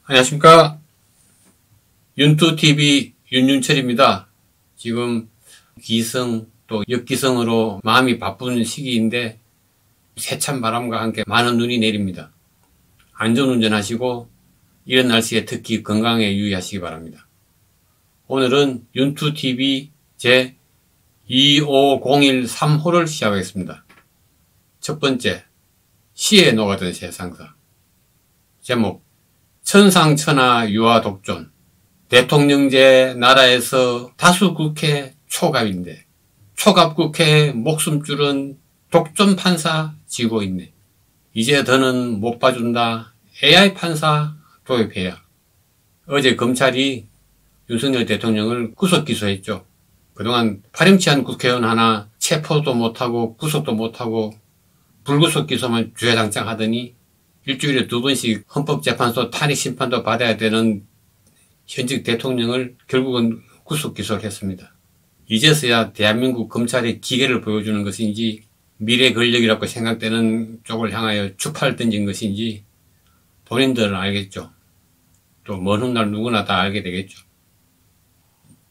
안녕하십니까. 윤투TV 윤윤철입니다. 지금 기성 또 역기성으로 마음이 바쁜 시기인데 세찬 바람과 함께 많은 눈이 내립니다. 안전운전하시고 이런 날씨에 특히 건강에 유의하시기 바랍니다. 오늘은 윤투TV 제 25013호를 시작하겠습니다. 첫 번째, 시에 녹아든 세상사. 제목, 천상천하 유아독존. 대통령제 나라에서 다수 국회 초갑인데 초갑국회의 목숨줄은 독존 판사 쥐고 있네. 이제 더는 못 봐준다. AI 판사 도입해야. 어제 검찰이 윤석열 대통령을 구속 기소했죠. 그동안 파렴치한 국회의원 하나 체포도 못하고 구속도 못하고 불구속 기소만 주야장창 하더니 일주일에 2번씩 헌법재판소 탄핵심판도 받아야 되는 현직 대통령을 결국은 구속 기소를 했습니다. 이제서야 대한민국 검찰의 기계를 보여주는 것인지 미래 권력이라고 생각되는 쪽을 향하여 추파를 던진 것인지 본인들은 알겠죠. 또 먼 훗날 누구나 다 알게 되겠죠.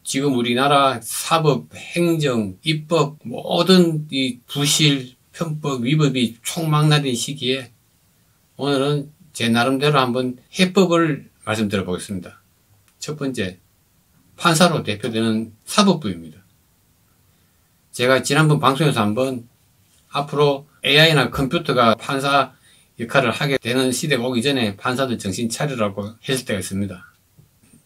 지금 우리나라 사법, 행정, 입법 모든 이 부실, 편법, 위법이 총망라된 시기에 오늘은 제 나름대로 한번 해법을 말씀드려 보겠습니다. 첫 번째, 판사로 대표되는 사법부입니다. 제가 지난번 방송에서 한번 앞으로 AI나 컴퓨터가 판사 역할을 하게 되는 시대가 오기 전에 판사들 정신 차리라고 했을 때가 있습니다.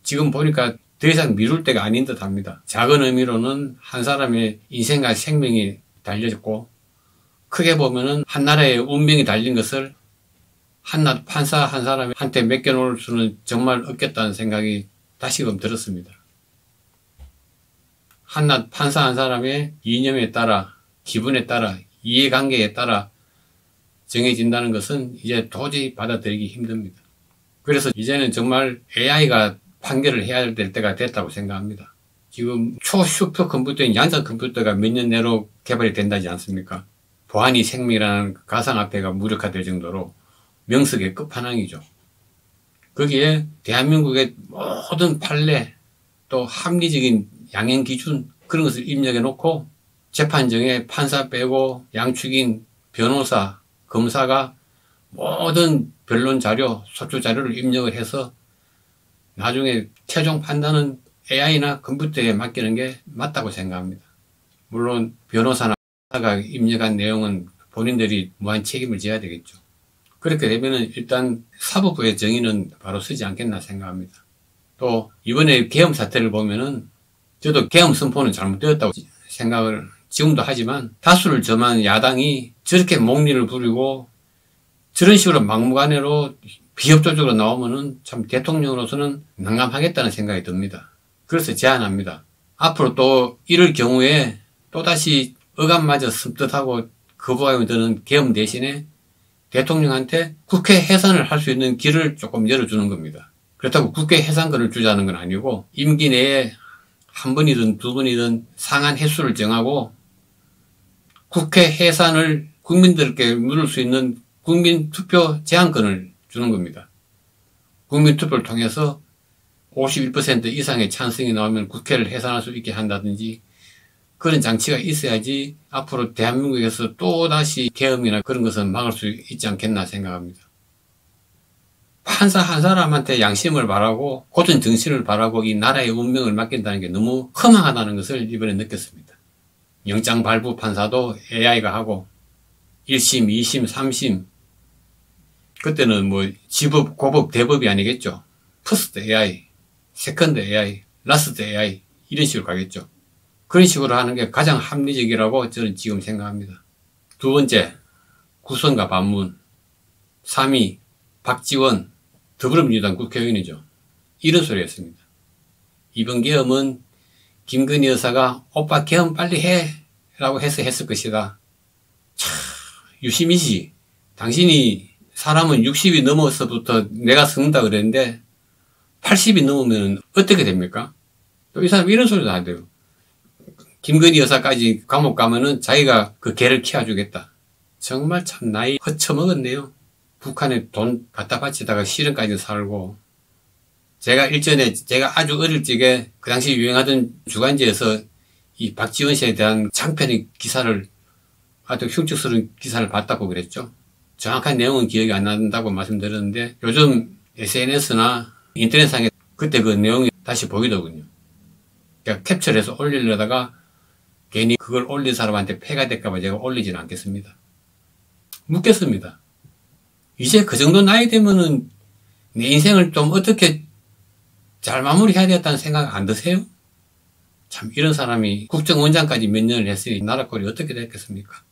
지금 보니까 더 이상 미룰 때가 아닌 듯 합니다. 작은 의미로는 한 사람의 인생과 생명이 달려있고, 크게 보면은 한 나라의 운명이 달린 것을 한낱 판사 한 사람한테 맡겨놓을 수는 정말 없겠다는 생각이 다시금 들었습니다. 한낱 판사 한 사람의 이념에 따라, 기분에 따라, 이해관계에 따라 정해진다는 것은 이제 도저히 받아들이기 힘듭니다. 그래서 이제는 정말 AI가 판결을 해야 될 때가 됐다고 생각합니다. 지금 초슈퍼 컴퓨터인 양산 컴퓨터가 몇 년 내로 개발이 된다지 않습니까? 보안이 생명이라는 가상화폐가 무력화될 정도로 명석의 끝판왕이죠. 거기에 대한민국의 모든 판례 또 합리적인 양형 기준 그런 것을 입력해 놓고 재판정에 판사 빼고 양축인 변호사, 검사가 모든 변론 자료, 소추 자료를 입력을 해서 나중에 최종 판단은 AI나 컴퓨터에 맡기는 게 맞다고 생각합니다. 물론 변호사나 판사가 입력한 내용은 본인들이 무한 책임을 져야 되겠죠. 그렇게 되면은 일단 사법부의 정의는 바로 서지 않겠나 생각합니다. 또 이번에 계엄 사태를 보면은 저도 계엄 선포는 잘못되었다고 생각을 지금도 하지만 다수를 점한 야당이 저렇게 목리를 부리고 저런 식으로 막무가내로 비협조적으로 나오면은 참 대통령으로서는 난감하겠다는 생각이 듭니다. 그래서 제안합니다. 앞으로 또 이럴 경우에 또다시 억압마저 섬뜩하고 거부감이 드는 계엄 대신에 대통령한테 국회 해산을 할 수 있는 길을 조금 열어주는 겁니다. 그렇다고 국회 해산권을 주자는 건 아니고 임기 내에 한 번이든 두 번이든 상한 횟수를 정하고 국회 해산을 국민들께 물을 수 있는 국민투표 제한권을 주는 겁니다. 국민투표를 통해서 51% 이상의 찬성이 나오면 국회를 해산할 수 있게 한다든지 그런 장치가 있어야지 앞으로 대한민국에서 또다시 계엄이나 그런 것은 막을 수 있지 않겠나 생각합니다. 판사 한 사람한테 양심을 바라고 고전 정신을 바라고 이 나라의 운명을 맡긴다는 게 너무 허망하다는 것을 이번에 느꼈습니다. 영장 발부 판사도 AI가 하고 1심, 2심, 3심 그때는 뭐 지법, 고법, 대법이 아니겠죠. 퍼스트 AI, 세컨드 AI, 라스트 AI 이런 식으로 가겠죠. 그런 식으로 하는 게 가장 합리적이라고 저는 지금 생각합니다. 두 번째, 구성과 반문. 3위, 박지원, 더불어민주당 국회의원이죠. 이런 소리 했습니다. 이번 계엄은 김건희 여사가 오빠 계엄 빨리 해! 라고 해서 했을 것이다. 참, 유심이시. 당신이 사람은 60이 넘어서부터 내가 썩는다 그랬는데 80이 넘으면 어떻게 됩니까? 또 이 사람 이런 소리도 하대요. 김건희 여사까지 감옥 가면은 자기가 그 개를 키워주겠다. 정말 참 나이 허쳐먹었네요. 북한에 돈 갖다 바치다가 실현까지 살고 제가 일전에 제가 아주 어릴 적에 그 당시 유행하던 주간지에서 이 박지원 씨에 대한 장편의 기사를 아주 흉측스러운 기사를 봤다고 그랬죠. 정확한 내용은 기억이 안 난다고 말씀드렸는데 요즘 SNS나 인터넷상에 그때 그 내용이 다시 보이더군요. 그러니까 캡처를 해서 올리려다가 괜히 그걸 올린 사람한테 폐가 될까봐 제가 올리지는 않겠습니다. 묻겠습니다. 이제 그 정도 나이 되면은 내 인생을 좀 어떻게 잘 마무리해야 되겠다는 생각 안 드세요? 참 이런 사람이 국정원장까지 몇 년을 했으니 나라 꼴이 어떻게 됐겠습니까?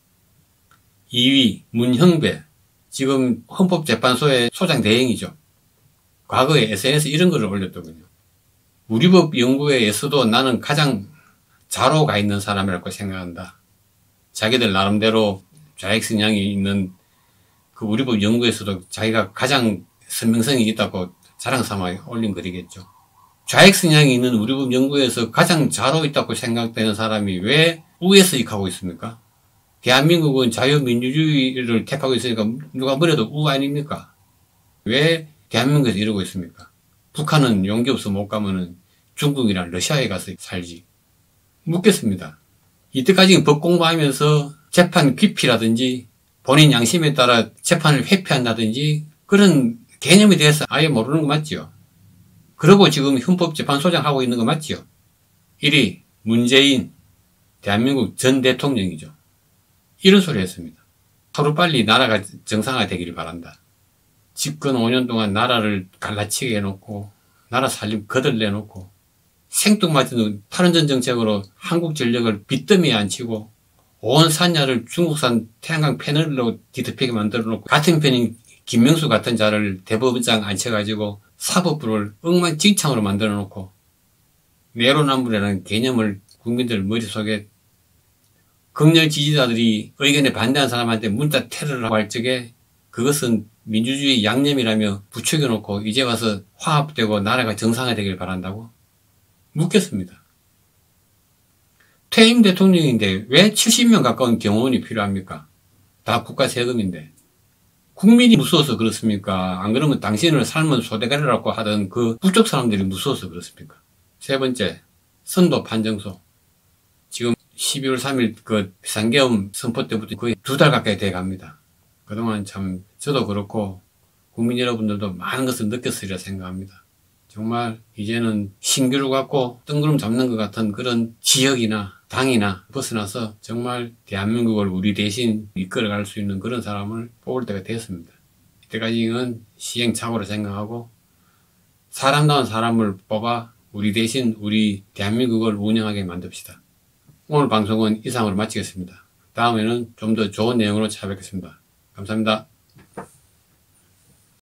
2위 문형배, 지금 헌법재판소의 소장 대행이죠. 과거에 SNS 이런 거를 올렸더군요. 우리 법 연구회에서도 나는 가장 자로가 있는 사람이라고 생각한다. 자기들 나름대로 좌익 성향이 있는 그 우리 법 연구에서도 자기가 가장 선명성이 있다고 자랑삼아 올린 글이겠죠. 좌익 성향이 있는 우리 법 연구에서 가장 자로 있다고 생각되는 사람이 왜 우에서익하고 있습니까? 대한민국은 자유민주주의를 택하고 있으니까 누가 뭐래도 우 아닙니까? 왜 대한민국에서 이러고 있습니까? 북한은 용기 없어 못 가면은 중국이랑 러시아에 가서 살지. 묻겠습니다. 이때까지 법 공부하면서 재판 기피라든지 본인 양심에 따라 재판을 회피한다든지 그런 개념에 대해서 아예 모르는 거 맞지요? 그러고 지금 헌법재판소장 하고 있는 거 맞지요? 1위 문재인 대한민국 전 대통령이죠. 이런 소리 했습니다. 하루빨리 나라가 정상화되기를 바란다. 집권 5년 동안 나라를 갈라치게 해놓고 나라 살림 거들내놓고 생뚱맞은 탈원전 정책으로 한국전력을 빚더미에 앉히고 온 산야를 중국산 태양광 패널로 뒤덮이게 만들어놓고 같은 편인 김명수 같은 자를 대법원장 앉혀가지고 사법부를 엉망진창으로 만들어놓고 내로남불이라는 개념을 국민들 머릿속에 극렬 지지자들이 의견에 반대한 사람한테 문자 테러를 할 적에 그것은 민주주의 양념이라며 부추겨놓고 이제 와서 화합되고 나라가 정상화되길 바란다고? 묻겠습니다. 퇴임 대통령인데 왜 70명 가까운 경호원이 필요합니까? 다 국가 세금인데. 국민이 무서워서 그렇습니까? 안 그러면 당신을 삶은 소대가리라고 하던 그 부족 사람들이 무서워서 그렇습니까? 세 번째, 선도 판정소. 지금 12월 3일 그 비상계엄 선포 때부터 거의 2달 가까이 돼 갑니다. 그동안 참 저도 그렇고 국민 여러분들도 많은 것을 느꼈으리라 생각합니다. 정말 이제는 신규를 갖고 뜬구름 잡는 것 같은 그런 지역이나 당이나 벗어나서 정말 대한민국을 우리 대신 이끌어갈 수 있는 그런 사람을 뽑을 때가 되었습니다. 이때까지는 시행착오로 생각하고 사람다운 사람을 뽑아 우리 대신 우리 대한민국을 운영하게 만듭시다. 오늘 방송은 이상으로 마치겠습니다. 다음에는 좀 더 좋은 내용으로 찾아뵙겠습니다. 감사합니다.